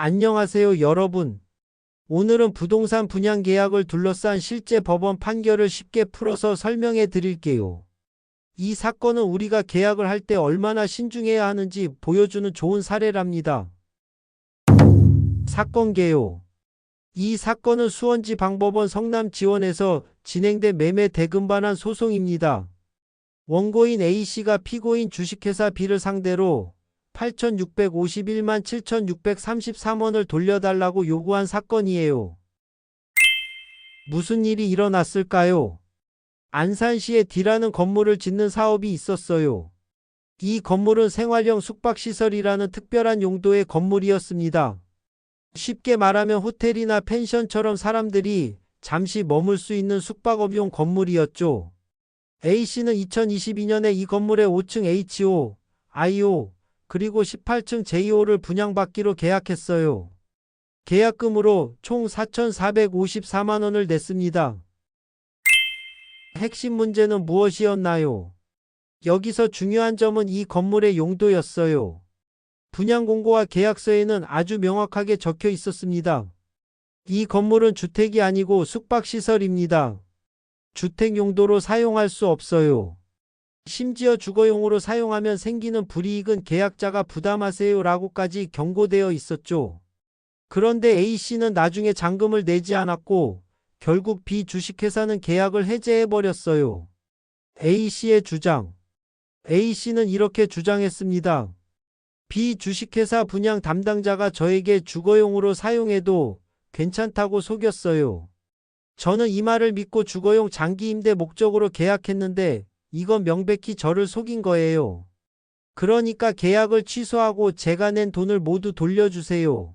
안녕하세요, 여러분. 오늘은 부동산 분양 계약을 둘러싼 실제 법원 판결을 쉽게 풀어서 설명해 드릴게요. 이 사건은 우리가 계약을 할 때 얼마나 신중해야 하는지 보여주는 좋은 사례랍니다. 사건 개요. 이 사건은 수원지방법원 성남지원에서 진행된 매매 대금 반환 소송입니다. 원고인 A씨가 피고인 주식회사 B를 상대로 8,651만 7,633원을 돌려달라고 요구한 사건이에요. 무슨 일이 일어났을까요? 안산시에 D라는 건물을 짓는 사업이 있었어요. 이 건물은 생활형 숙박시설이라는 특별한 용도의 건물이었습니다. 쉽게 말하면 호텔이나 펜션처럼 사람들이 잠시 머물 수 있는 숙박업용 건물이었죠. A씨는 2022년에 이 건물의 5층 HO, IO, 그리고 18층 JO를 분양받기로 계약했어요. 계약금으로 총 4,454만원을 냈습니다. 핵심 문제는 무엇이었나요? 여기서 중요한 점은 이 건물의 용도였어요. 분양 공고와 계약서에는 아주 명확하게 적혀 있었습니다. 이 건물은 주택이 아니고 숙박시설입니다. 주택 용도로 사용할 수 없어요. 심지어 주거용으로 사용하면 생기는 불이익은 계약자가 부담하세요 라고까지 경고되어 있었죠. 그런데 A씨는 나중에 잔금을 내지 않았고 결국 B 주식회사는 계약을 해제해버렸어요. A씨의 주장. A씨는 이렇게 주장했습니다. B 주식회사 분양 담당자가 저에게 주거용으로 사용해도 괜찮다고 속였어요. 저는 이 말을 믿고 주거용 장기 임대 목적으로 계약했는데 이건 명백히 저를 속인 거예요. 그러니까 계약을 취소하고 제가 낸 돈을 모두 돌려주세요.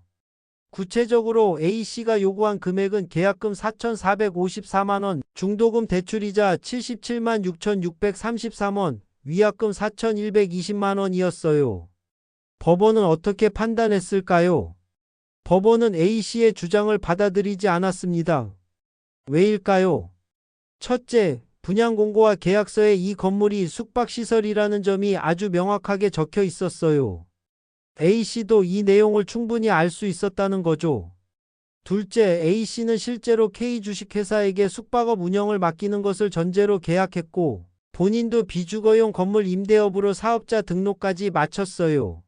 구체적으로 A씨가 요구한 금액은 계약금 4,454만원, 중도금 대출이자 77만 6,633원, 위약금 4,120만원이었어요. 법원은 어떻게 판단했을까요? 법원은 A씨의 주장을 받아들이지 않았습니다. 왜일까요? 첫째, 분양 공고와 계약서에 이 건물이 숙박시설이라는 점이 아주 명확하게 적혀 있었어요. A씨도 이 내용을 충분히 알 수 있었다는 거죠. 둘째, A씨는 실제로 K주식회사에게 숙박업 운영을 맡기는 것을 전제로 계약했고 본인도 비주거용 건물 임대업으로 사업자 등록까지 마쳤어요.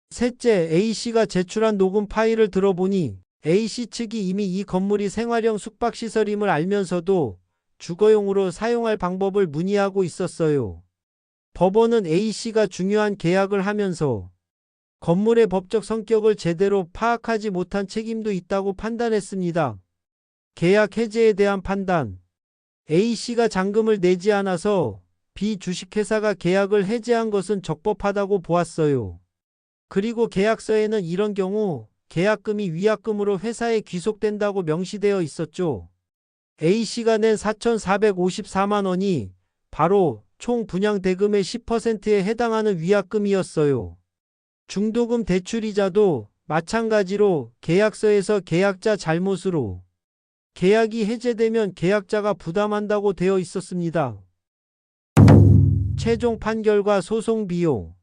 셋째, A씨가 제출한 녹음 파일을 들어보니 A씨 측이 이미 이 건물이 생활형 숙박시설임을 알면서도 주거용으로 사용할 방법을 문의하고 있었어요. 법원은 A씨가 중요한 계약을 하면서 건물의 법적 성격을 제대로 파악하지 못한 책임도 있다고 판단했습니다. 계약 해제에 대한 판단. A씨가 잔금을 내지 않아서 B 주식회사가 계약을 해제한 것은 적법하다고 보았어요. 그리고 계약서에는 이런 경우 계약금이 위약금으로 회사에 귀속된다고 명시되어 있었죠. A씨가 낸 4,454만원이 바로 총 분양 대금의 10%에 해당하는 위약금이었어요. 중도금 대출이자도 마찬가지로 계약서에서 계약자 잘못으로 계약이 해제되면 계약자가 부담한다고 되어 있었습니다. 최종 판결과 소송 비용.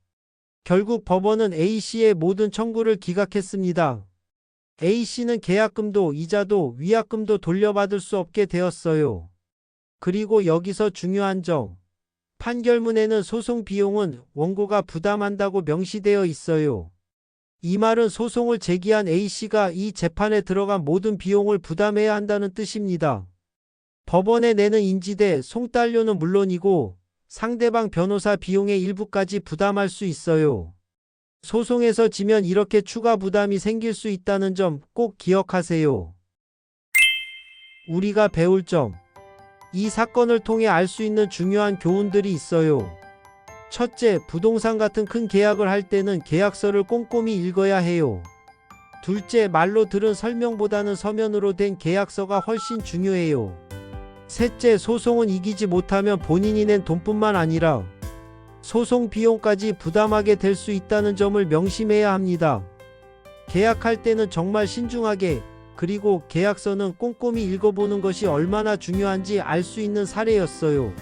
결국 법원은 A씨의 모든 청구를 기각했습니다. A씨는 계약금도 이자도 위약금도 돌려받을 수 없게 되었어요. 그리고 여기서 중요한 점. 판결문에는 소송 비용은 원고가 부담한다고 명시되어 있어요. 이 말은 소송을 제기한 A씨가 이 재판에 들어간 모든 비용을 부담해야 한다는 뜻입니다. 법원에 내는 인지대, 송달료는 물론이고 상대방 변호사 비용의 일부까지 부담할 수 있어요. 소송에서 지면 이렇게 추가 부담이 생길 수 있다는 점 꼭 기억하세요. 우리가 배울 점. 이 사건을 통해 알 수 있는 중요한 교훈들이 있어요. 첫째, 부동산 같은 큰 계약을 할 때는 계약서를 꼼꼼히 읽어야 해요. 둘째, 말로 들은 설명보다는 서면으로 된 계약서가 훨씬 중요해요. 셋째, 소송은 이기지 못하면 본인이 낸 돈뿐만 아니라 소송 비용까지 부담하게 될 수 있다는 점을 명심해야 합니다. 계약할 때는 정말 신중하게, 그리고 계약서는 꼼꼼히 읽어보는 것이 얼마나 중요한지 알 수 있는 사례였어요.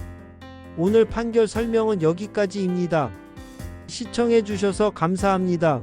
오늘 판결 설명은 여기까지입니다. 시청해주셔서 감사합니다.